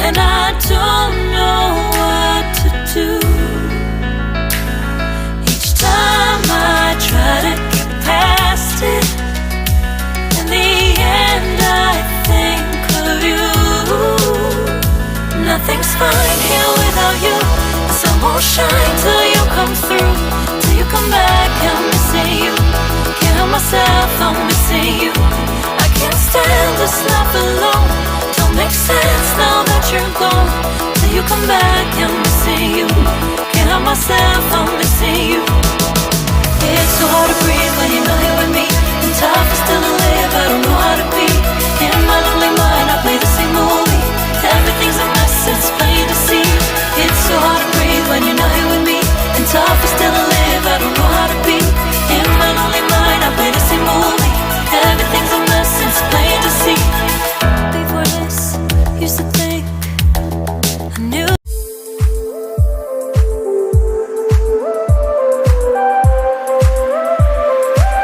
and I don't know what to do. Each time I try to get past it, in the end I think of you. Nothing's fine here without you. The sun won't shine till you come through. Till you come back, I'm missing you. Can't help myself, I'm missing you. I can't stand this life alone. Don't make sense now that you're gone. Till you come back, I'm missing you. Can't help myself, I'm missing you. It's so hard to breathe when you're not here with me, and tough is still alive.